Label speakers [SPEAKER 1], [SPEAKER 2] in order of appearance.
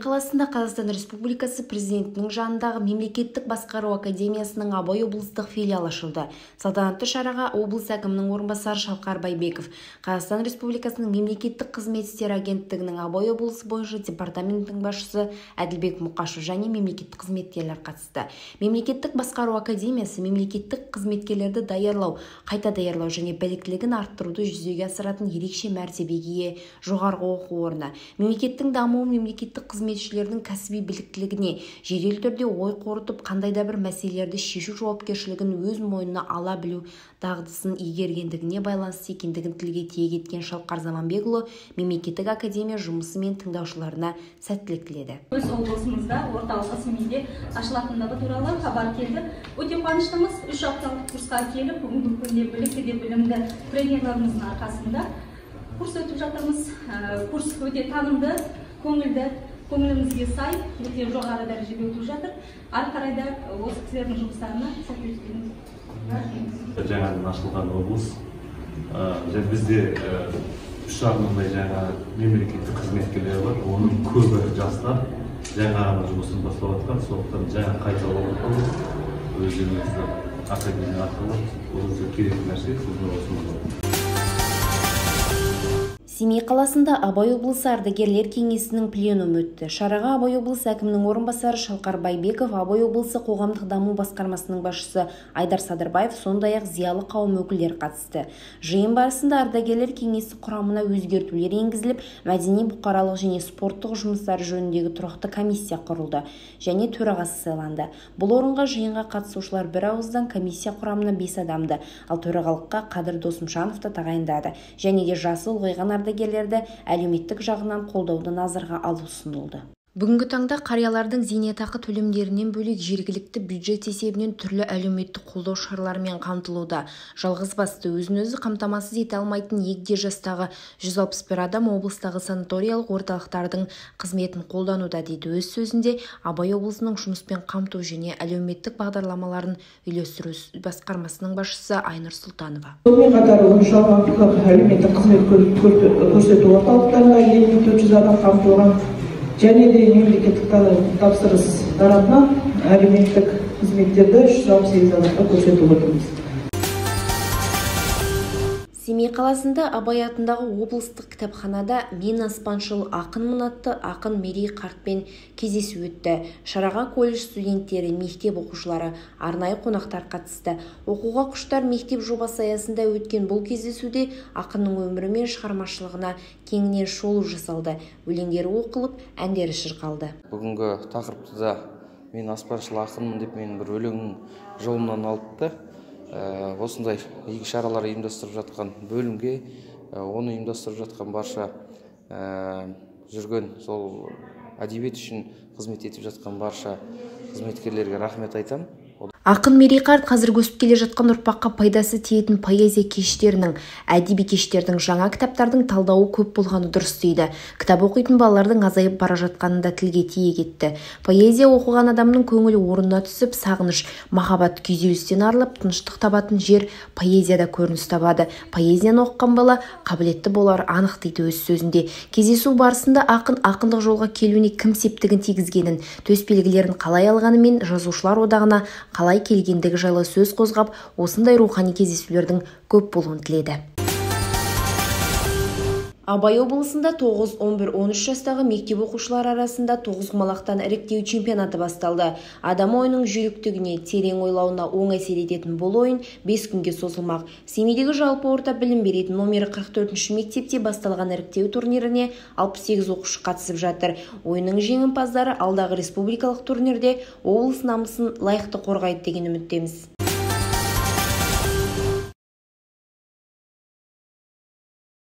[SPEAKER 1] қаласында Қазақстан Республикасы Президентінің жанындағы Мемлекеттік басқару академиясының Абай облыстық филиалы ашылды. Салтанатты шараға облыс әкімінің орынбасары Шалқар Байбеков, Қазақстан Республикасының Мемлекеттік қызмет істері агенттігінің Абай облысы бойынша департаментінің басшысы Әділбек Мұқашев және мемлекеттік қызметкерлер қатысты. Мемлекеттік басқару академиясы мемлекеттік қызметкерлерді даярлау, қайта даярлау және біліктілігін арттыруды жүзеге асыратын ерекше мәртебеге жоғарғы оқу орны. Мемлекеттің дамуы мемлекеттік қызметшілердің кәсіби біліктілігіне жедел түрде ой қорытып, қандай да бір мәселелерді шешу жауапкершілігін өз мойнына ала білу дағдысын игергендігіне байланысты екендігін тілге тиек еткен Шалқар Заманбекұлы мемлекеттік академия жұмысы мен тыңдаушыларына сәттілік тіледі.
[SPEAKER 2] Өз облысымызда орталығы Семейде ашылатындығы туралы хабар келді. Өте қуаныштымыз. 3 апталық курсқа келіп, бүгінгі күнде білікті де білімді тренерлеріміздің арқасында курс өтіп жатырмыз. Курс өте танымды, көңілді, көңілімізге сай, өте жоғары дәрежеде өтіп жатыр. Ары қарай да осы кісілердің жұмыстарына сәттілік тілейміз.
[SPEAKER 3] Жаңадан ашылған облыс. Бізде 3 арнайы жаңа мемлекеттік қызметкерлер бар. Оның көбі жастар жаңа жұмысын бастап жатқан. Сондықтан жаңа қайталау өздеріңізді академия арқылы өзі керек нәрсе сіздің осыңызда.
[SPEAKER 1] Семей қаласында Абай облысы ардагерлер кеңесінің пленумы өтті. Шараға Абай облысы әкімінің орынбасары Шалқар Байбеков, Абай облысы қоғамдық даму басқармасының басшысы Айдар Садырбаев, сондай-ақ зиялы қауым өкілдері қатысты. Жиын барысында ардагерлер кеңесі құрамына өзгертулер енгізіліп, мәдени, бұқаралық және спорттық жұмыстар жөніндегі тұрақты комиссия құрылды және төрағасы сайланды. Бұл орынға жиынға қатысушылар бір ауыздан комиссия құрамына 5 адамды, ал төрағалыққа Қадыр Досымжановты тағайындады және де жасы ұлғайған ардагерлерді әлеуметтік жағынан қолдауды назарға алу ұсынылды. Бүгінгі таңда қариялардың зейнетақы төлемдерінен бөлек жергілікті бюджет есебінен түрлі әлеуметтік қолдау шараларымен қамтылуда. Жалғызбасты өзін-өзі қамтамасыз ете алмайтын егде жастағы 161 адам облыстағы санаториялық орталықтардың қызметін қолдануда дейді. Өз сөзінде Абай облысының жұмыспен қамту және әлеуметтік бағдарламаларын үйлестіру басқармасының басшысы Айнұр Сұлтанова.
[SPEAKER 4] Сонымен қатар 13 аумақтық әлеуметтік қызмет көрсету орталықтарында 2400 адам қамтылған. Және де мемлекеттік тапсырыс тарапынан әлеуметтік қызметтерді 368 адамға көрсетіп отырмыз.
[SPEAKER 1] Семей қаласында Абай атындағы облыстық кітапханада «Мен аспаншыл ақынмын» атты ақын Мерей Қартпен кездесу өтті. Шараға колледж студенттері, мектеп оқушылары, арнайы қонақтар қатысты. Оқуға құштар мектеп жобасы аясында өткен бұл кездесуде ақынның өмірі мен шығармашылығына кеңінен шолу жасалды. Өлеңдері оқылып, әндері шырқалды.
[SPEAKER 5] Бүгінгі тақырыпты да «Мен аспаншыл ақынмын» деп менің бір өлеңнің жолынан алыпты. Осындай игі шаралар ұйымдастырып жатқан бөлімге, оны ұйымдастырып жатқан барша жүрген сол әдебиет үшін қызмет етіп жатқан барша қызметкерлерге рахмет айтам.
[SPEAKER 1] Ақын Мерей Қарт қазір өсіп келе жатқан ұрпаққа пайдасы тиетін поэзия кештерінің, әдеби кештердің, жаңа кітаптардың талдауы көп болғаны дұрыс дейді. Кітап оқитын балалардың азайып бара жатқанын да тілге тиек етті. Поэзия оқыған адамның көңілі орнына түсіп, сағыныш, махаббат күйзелістен арылып, тыныштық табатын жер поэзияда көрініс табады. Поэзияны оқыған бала қабілетті болар анық дейді өз сөзінде. Кездесу барысында ақын ақындық жолға келуіне кім септігін тигізгенін, төс белгілерін қалай алғанымен жазушылар одағына қалай келгендігі жайлы сөз қозғап, осындай рухани кездесулердің көп болуын тіледі. Абай облысында 9, 11, 13 жастағы мектеп оқушылары арасында тоғызқұмалақтан іріктеу чемпионаты басталды. Адам ойының жүйріктігіне, терең ойлауына оң әсер ететін бұл ойын 5 күнге созылмақ. Семейдегі жалпы орта білім беретін номері 44-ші мектепте басталған іріктеу турниріне 68 оқушы қатысып жатыр. Ойынның жеңімпаздары алдағы республикалық турнирде облыс намысын лайықты қорғайды деген үміттеміз.